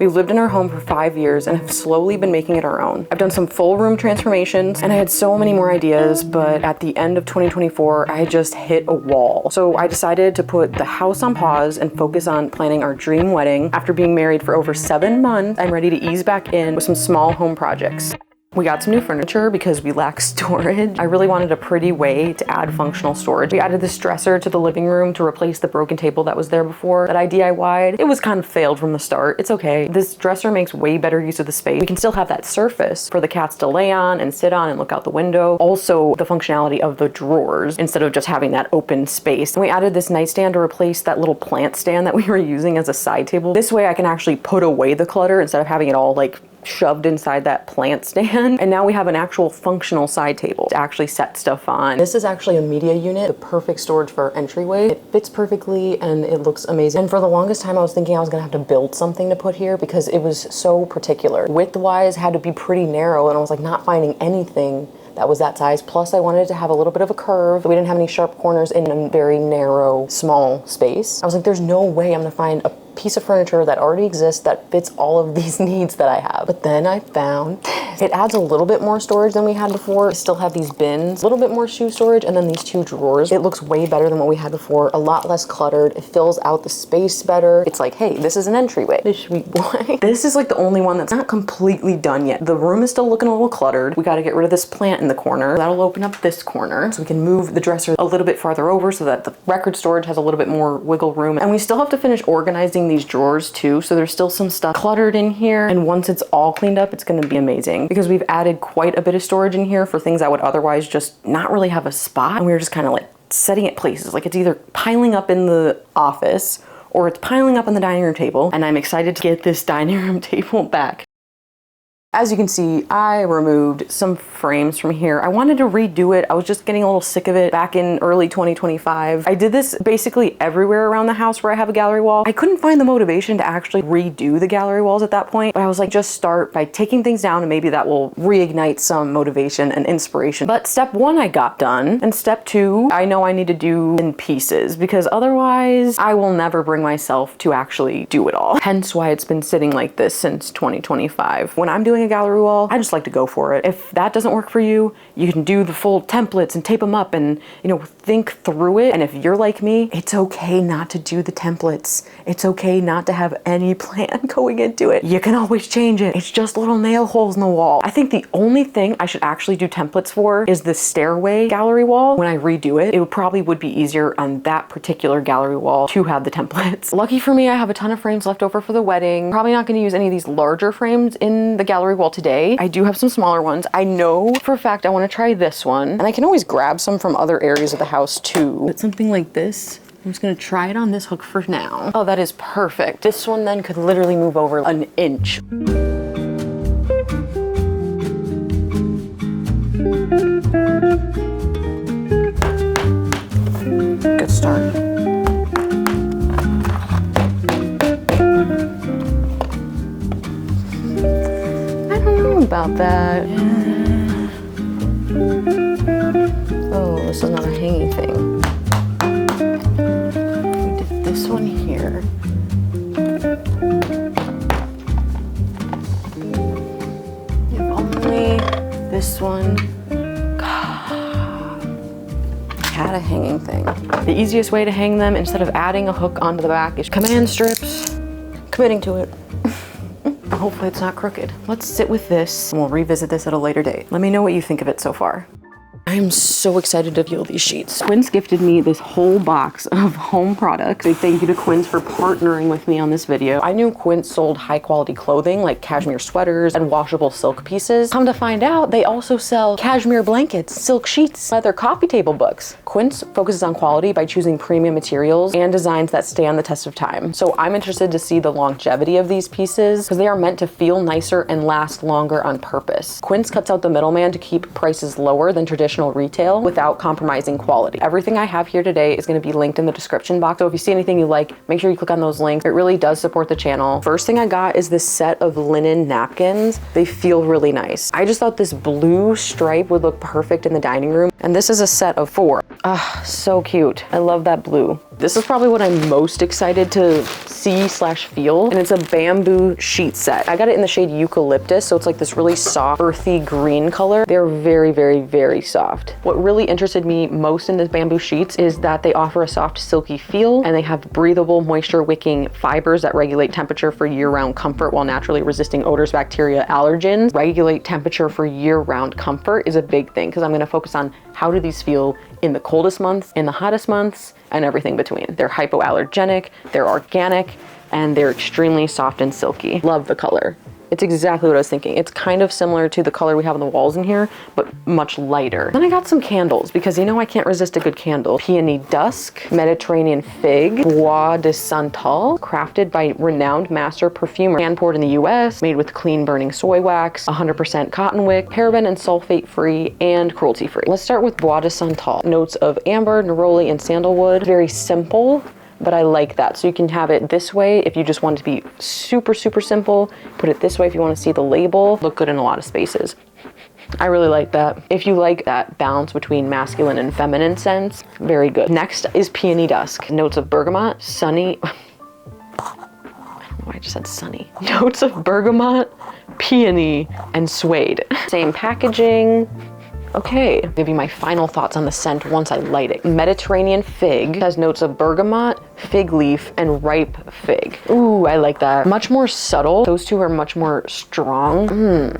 We've lived in our home for 5 years and have slowly been making it our own. I've done some full room transformations and I had so many more ideas, but at the end of 2024, I just hit a wall. So I decided to put the house on pause and focus on planning our dream wedding. After being married for over 7 months, I'm ready to ease back in with some small home projects. We got some new furniture because we lack storage. I really wanted a pretty way to add functional storage. We added this dresser to the living room to replace the broken table that was there before that I DIY'd. It was kind of failed from the start. It's okay. This dresser makes way better use of the space. We can still have that surface for the cats to lay on and sit on and look out the window. Also, the functionality of the drawers instead of just having that open space. And we added this nightstand to replace that little plant stand that we were using as a side table. This way I can actually put away the clutter instead of having it all like shoved inside that plant stand. And now we have an actual functional side table to actually set stuff on. This is actually a media unit, the perfect storage for our entryway. It fits perfectly and it looks amazing. And for the longest time I was thinking I was gonna have to build something to put here because it was so particular. Width-wise had to be pretty narrow and I was like not finding anything that was that size. Plus I wanted to have a little bit of a curve. We didn't have any sharp corners in a very narrow, small space. I was like, there's no way I'm gonna find a piece of furniture that already exists that fits all of these needs that I have. But then I found it adds a little bit more storage than we had before. We still have these bins, a little bit more shoe storage, and then these 2 drawers. It looks way better than what we had before, a lot less cluttered. It fills out the space better. It's like, hey, this is an entryway. This sweet boy. This is like the only one that's not completely done yet. The room is still looking a little cluttered. We got to get rid of this plant in the corner. That'll open up this corner so we can move the dresser a little bit farther over so that the record storage has a little bit more wiggle room. And we still have to finish organizing these drawers too, so there's still some stuff cluttered in here, and once it's all cleaned up it's going to be amazing because we've added quite a bit of storage in here for things that would otherwise just not really have a spot, and we were just kind of like setting it places. Like it's either piling up in the office or it's piling up on the dining room table, and I'm excited to get this dining room table back. As you can see, I removed some frames from here. I wanted to redo it. I was just getting a little sick of it back in early 2025. I did this basically everywhere around the house where I have a gallery wall. I couldn't find the motivation to actually redo the gallery walls at that point, but I was like, just start by taking things down and maybe that will reignite some motivation and inspiration. But step 1 I got done, and step 2 I know I need to do in pieces because otherwise I will never bring myself to actually do it all. Hence why it's been sitting like this since 2025. When I'm doing a gallery wall, I just like to go for it. If that doesn't work for you, you can do the full templates and tape them up and, you know, think through it. And if you're like me, it's okay not to do the templates. It's okay not to have any plan going into it. You can always change it. It's just little nail holes in the wall. I think the only thing I should actually do templates for is the stairway gallery wall. When I redo it, it probably would be easier on that particular gallery wall to have the templates. Lucky for me, I have a ton of frames left over for the wedding. Probably not going to use any of these larger frames in the gallery wall today. I do have some smaller ones. I know for a fact I want to try this one, and I can always grab some from other areas of the house too. But something like this, I'm just gonna try it on this hook for now. Oh, that is perfect. This one then could literally move over an inch. Good start. About that. Oh, this is not a hanging thing. We did this one here. If only this one had a hanging thing. The easiest way to hang them instead of adding a hook onto the back is command strips, committing to it. Hopefully it's not crooked. Let's sit with this and we'll revisit this at a later date. Let me know what you think of it so far. I'm so excited to feel these sheets. Quince gifted me this whole box of home products. Big thank you to Quince for partnering with me on this video. I knew Quince sold high quality clothing like cashmere sweaters and washable silk pieces. Come to find out, they also sell cashmere blankets, silk sheets, leather coffee table books. Quince focuses on quality by choosing premium materials and designs that stand the test of time. So I'm interested to see the longevity of these pieces because they are meant to feel nicer and last longer on purpose. Quince cuts out the middleman to keep prices lower than traditional traditional retail without compromising quality. Everything I have here today is going to be linked in the description box. So if you see anything you like, make sure you click on those links. It really does support the channel. First thing I got is this set of linen napkins. They feel really nice. I just thought this blue stripe would look perfect in the dining room. And this is a set of 4. Ah, so cute. I love that blue. This is probably what I'm most excited to see/feel, and it's a bamboo sheet set. I got it in the shade Eucalyptus, so it's like this really soft, earthy green color. They're very, very, very soft. What really interested me most in this bamboo sheets is that they offer a soft, silky feel, and they have breathable, moisture-wicking fibers that regulate temperature for year-round comfort while naturally resisting odors, bacteria, allergens. Regulate temperature for year-round comfort is a big thing, because I'm gonna focus on how do these feel in the coldest months, in the hottest months, and everything between. They're hypoallergenic, they're organic, and they're extremely soft and silky. Love the color. It's exactly what I was thinking. It's kind of similar to the color we have on the walls in here, but much lighter. Then I got some candles because you know I can't resist a good candle. Peony Dusk, Mediterranean Fig, Bois de Santal, crafted by renowned master perfumer, hand poured in the US, made with clean burning soy wax, 100% cotton wick, paraben and sulfate free, and cruelty free. Let's start with Bois de Santal. Notes of amber, neroli, and sandalwood. Very simple, but I like that. So you can have it this way if you just want it to be super, super simple. Put it this way if you want to see the label. Look good in a lot of spaces. I really like that. If you like that balance between masculine and feminine scents, very good. Next is Peony Dusk. Notes of bergamot, sunny. I don't know why I just said sunny. Notes of bergamot, peony, and suede. Same packaging. Okay, I'll give you my final thoughts on the scent once I light it. Mediterranean Fig has notes of bergamot, fig leaf, and ripe fig. Ooh, I like that. Much more subtle. Those two are much more strong.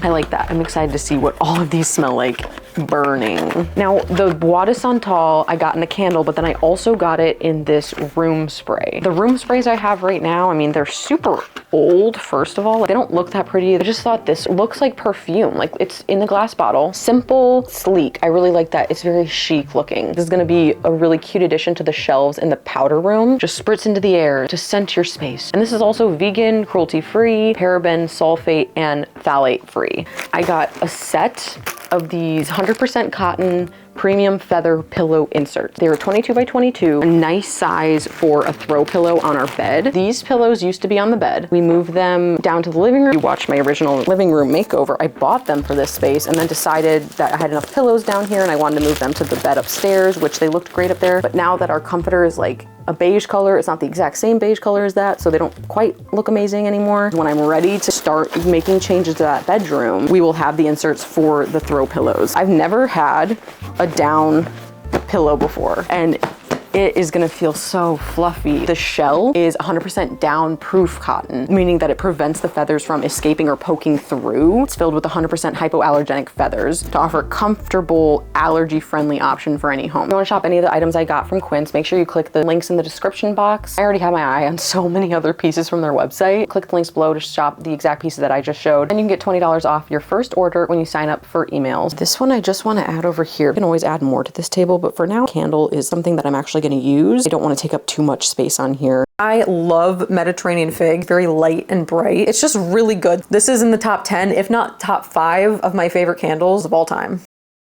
I like that. I'm excited to see what all of these smell like burning. Now, the Bois de Santal I got in a candle, but then I also got it in this room spray. The room sprays I have right now, I mean, they're super old, first of all. Like, they don't look that pretty. I just thought this looks like perfume. Like, it's in the glass bottle. Simple, sleek. I really like that. It's very chic looking. This is gonna be a really cute addition to the shelves in the powder room. Just spritz into the air to scent your space. And this is also vegan, cruelty-free, paraben, sulfate, and phthalate-free. I got a set of these 100% cotton premium feather pillow inserts. They were 22 by 22, a nice size for a throw pillow on our bed. These pillows used to be on the bed. We moved them down to the living room. You watched my original living room makeover. I bought them for this space and then decided that I had enough pillows down here and I wanted to move them to the bed upstairs, which they looked great up there. But now that our comforter is like a beige color, it's not the exact same beige color as that, so they don't quite look amazing anymore. When I'm ready to start making changes to that bedroom, we will have the inserts for the throw pillows. I've never had a down pillow before, and it is gonna feel so fluffy. The shell is 100% down proof cotton, meaning that it prevents the feathers from escaping or poking through. It's filled with 100% hypoallergenic feathers to offer a comfortable, allergy-friendly option for any home. If you wanna shop any of the items I got from Quince, make sure you click the links in the description box. I already have my eye on so many other pieces from their website. Click the links below to shop the exact pieces that I just showed, and you can get $20 off your first order when you sign up for emails. This one I just wanna add over here. You can always add more to this table, but for now, candle is something that I'm actually gonna use. I don't want to take up too much space on here. I love Mediterranean Fig, very light and bright. It's just really good. This is in the top 10, if not top 5 of my favorite candles of all time.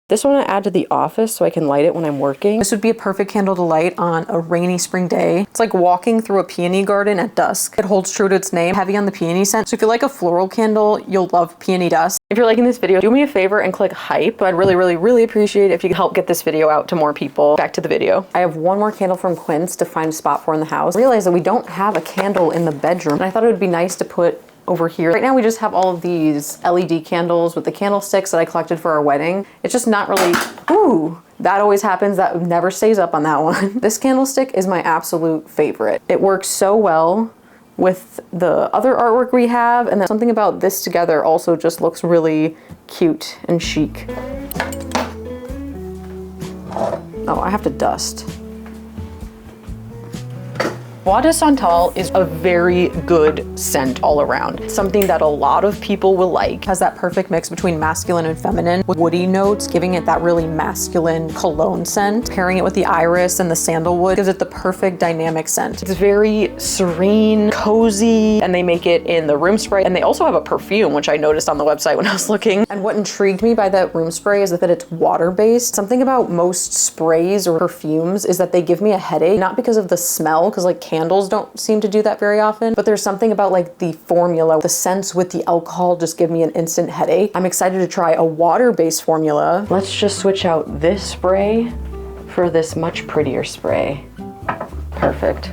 This one I add to the office so I can light it when I'm working. This would be a perfect candle to light on a rainy spring day. It's like walking through a peony garden at dusk. It holds true to its name, heavy on the peony scent. So if you like a floral candle, you'll love Peony Dusk. If you're liking this video, do me a favor and click hype. I'd really, really, really appreciate it if you could help get this video out to more people. Back to the video. I have one more candle from Quince to find a spot for in the house. I realized that we don't have a candle in the bedroom, and I thought it would be nice to put over here. Right now we just have all of these LED candles with the candlesticks that I collected for our wedding. It's just not really, ooh, that always happens. That never stays up on that one. This candlestick is my absolute favorite. It works so well with the other artwork we have, and then something about this together also just looks really cute and chic. Oh, I have to dust. Bois de Santal is a very good scent all around. Something that a lot of people will like. Has that perfect mix between masculine and feminine with woody notes, giving it that really masculine cologne scent. Pairing it with the iris and the sandalwood gives it the perfect dynamic scent. It's very serene, cozy, and they make it in the room spray. And they also have a perfume, which I noticed on the website when I was looking. And what intrigued me by that room spray is that it's water-based. Something about most sprays or perfumes is that they give me a headache, not because of the smell, because like candles don't seem to do that very often, but there's something about like the formula, the scents with the alcohol just give me an instant headache. I'm excited to try a water-based formula. Let's just switch out this spray for this much prettier spray. Perfect.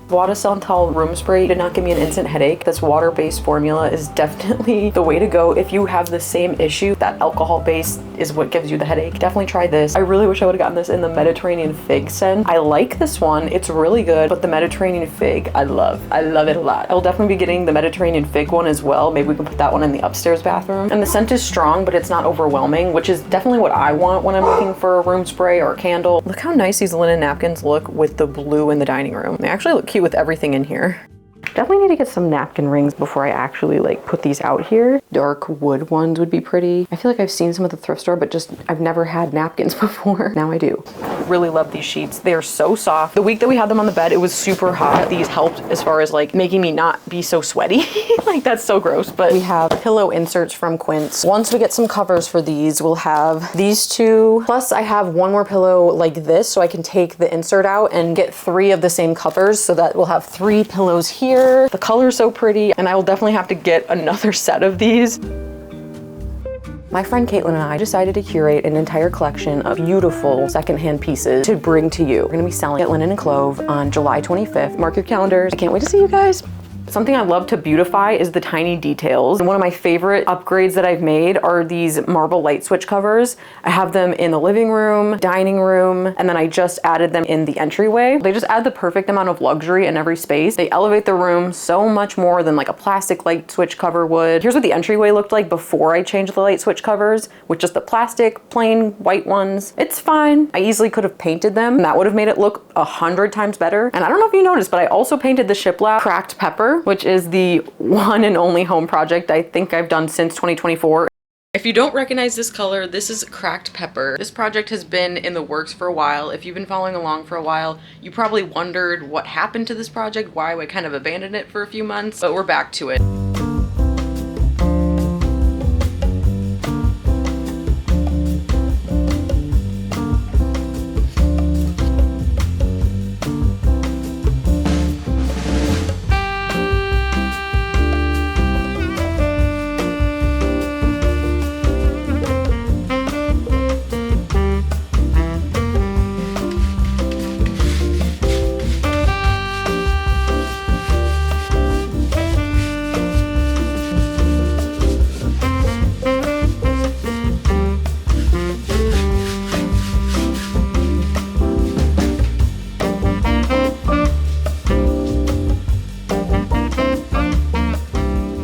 Bois de Santal room spray did not give me an instant headache. This water-based formula is definitely the way to go if you have the same issue. That alcohol-based is what gives you the headache. Definitely try this. I really wish I would have gotten this in the Mediterranean fig scent. I like this one. It's really good, but the Mediterranean fig, I love. I love it a lot. I will definitely be getting the Mediterranean fig one as well. Maybe we can put that one in the upstairs bathroom. And the scent is strong, but it's not overwhelming, which is definitely what I want when I'm looking for a room spray or a candle. Look how nice these linen napkins look with the blue in the dining room. They actually look cute with everything in here. Definitely need to get some napkin rings before I actually like put these out here. Dark wood ones would be pretty. I feel like I've seen some at the thrift store, but just I've never had napkins before. Now I do. Really love these sheets. They are so soft. The week that we had them on the bed, it was super hot. These helped as far as like making me not be so sweaty. Like that's so gross. But we have pillow inserts from Quince. Once we get some covers for these, we'll have these two. Plus I have one more pillow like this, so I can take the insert out and get 3 of the same covers, so that we'll have 3 pillows here. The color's so pretty, and I will definitely have to get another set of these. My friend Caitlin and I decided to curate an entire collection of beautiful secondhand pieces to bring to you. We're gonna be selling at Linen and Clove on July 25th. Mark your calendars. I can't wait to see you guys. Something I love to beautify is the tiny details. And one of my favorite upgrades that I've made are these marble light switch covers. I have them in the living room, dining room, and then I just added them in the entryway. They just add the perfect amount of luxury in every space. They elevate the room so much more than like a plastic light switch cover would. Here's what the entryway looked like before I changed the light switch covers, with just the plastic, plain white ones. It's fine. I easily could have painted them, and that would have made it look 100 times better. And I don't know if you noticed, but I also painted the shiplap cracked pepper, which is the one and only home project I think I've done since 2024. If you don't recognize this color, this is cracked pepper. This project has been in the works for a while. If you've been following along for a while, you probably wondered what happened to this project, why I kind of abandoned it for a few months, but we're back to it.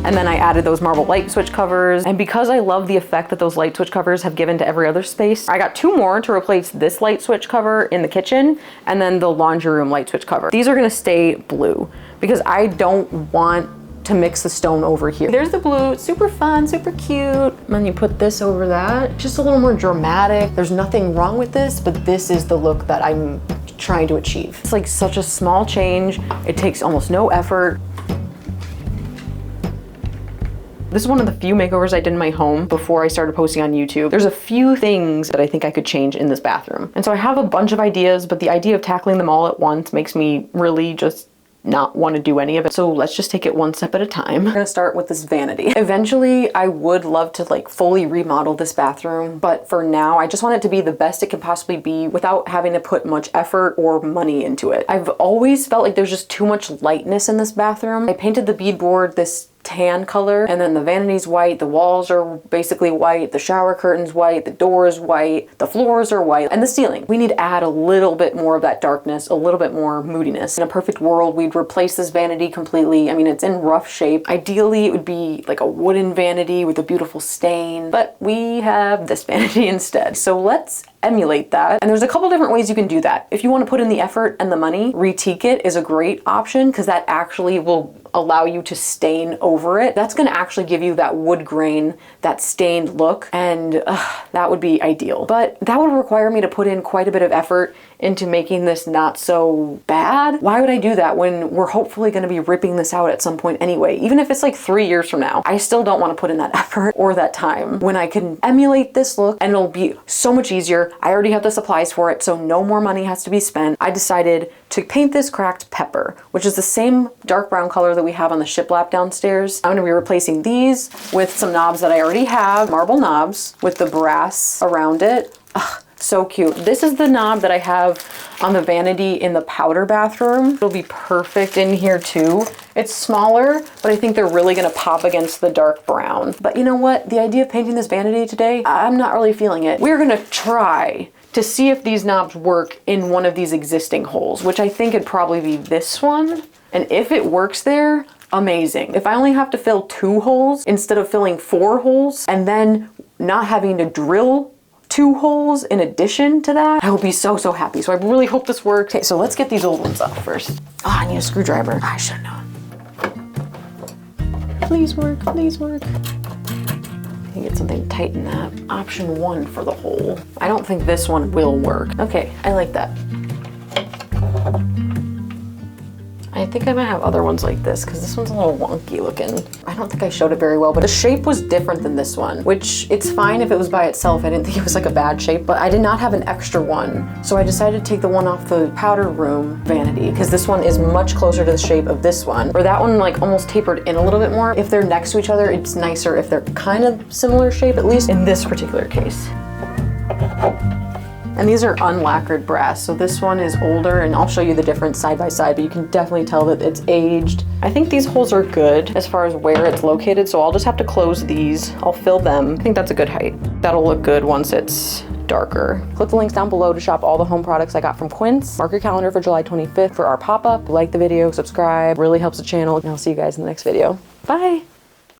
And then I added those marble light switch covers. And because I love the effect that those light switch covers have given to every other space, I got 2 more to replace this light switch cover in the kitchen and then the laundry room light switch cover. These are gonna stay blue because I don't want to mix the stone over here. There's the blue, it's super fun, super cute. And then you put this over that, just a little more dramatic. There's nothing wrong with this, but this is the look that I'm trying to achieve. It's like such a small change. It takes almost no effort. This is one of the few makeovers I did in my home before I started posting on YouTube. There's a few things that I think I could change in this bathroom. And so I have a bunch of ideas, but the idea of tackling them all at once makes me really just not want to do any of it. So let's just take it one step at a time. I'm gonna start with this vanity. Eventually, I would love to like fully remodel this bathroom, but for now, I just want it to be the best it can possibly be without having to put much effort or money into it. I've always felt like there's just too much lightness in this bathroom. I painted the beadboard this tan color, and then the vanity's white, the walls are basically white, the shower curtain's white, the door is white, the floors are white, and the ceiling. We need to add a little bit more of that darkness, a little bit more moodiness. In a perfect world, we'd replace this vanity completely. I mean, it's in rough shape. Ideally, it would be like a wooden vanity with a beautiful stain, but we have this vanity instead. So let's emulate that. And there's a couple different ways you can do that. If you want to put in the effort and the money, retique it is a great option because that actually will allow you to stain over it. That's going to actually give you that wood grain, that stained look, and that would be ideal. But that would require me to put in quite a bit of effort into making this not so bad. Why would I do that when we're hopefully going to be ripping this out at some point anyway? Even if it's like 3 years from now, I still don't want to put in that effort or that time when I can emulate this look and it'll be so much easier. I already have the supplies for it, so no more money has to be spent. I decided to paint this cracked pepper, which is the same dark brown color that we have on the shiplap downstairs. I'm going to be replacing these with some knobs that I already have, marble knobs with the brass around it. Ugh, so cute. This is the knob that I have on the vanity in the powder bathroom. It'll be perfect in here too. It's smaller, but I think they're really gonna pop against the dark brown. But you know what? The idea of painting this vanity today, I'm not really feeling it. We're gonna try to see if these knobs work in one of these existing holes, which I think it'd probably be this one. And if it works there, amazing. If I only have to fill 2 holes instead of filling 4 holes and then not having to drill 2 holes in addition to that, I will be so, so happy. So I really hope this works. Okay, so let's get these old ones off first. Oh, I need a screwdriver. I should know. Please work, please work. I can get something to tighten that. Option 1 for the hole. I don't think this one will work. Okay, I like that. I think I might have other ones like this because this one's a little wonky looking. I don't think I showed it very well, but the shape was different than this one, which it's fine if it was by itself. I didn't think it was like a bad shape, but I did not have an extra one. So I decided to take the one off the powder room vanity because this one is much closer to the shape of this one, or that one like almost tapered in a little bit more. If they're next to each other, it's nicer if they're kind of similar shape, at least in this particular case. And these are unlacquered brass, so this one is older, and I'll show you the difference side by side, but you can definitely tell that it's aged. I think these holes are good as far as where it's located, so I'll just have to close these. I'll fill them. I think that's a good height. That'll look good once it's darker. Click the links down below to shop all the home products I got from Quince. Mark your calendar for July 25th for our pop-up. Like the video, subscribe, really helps the channel, and I'll see you guys in the next video. Bye!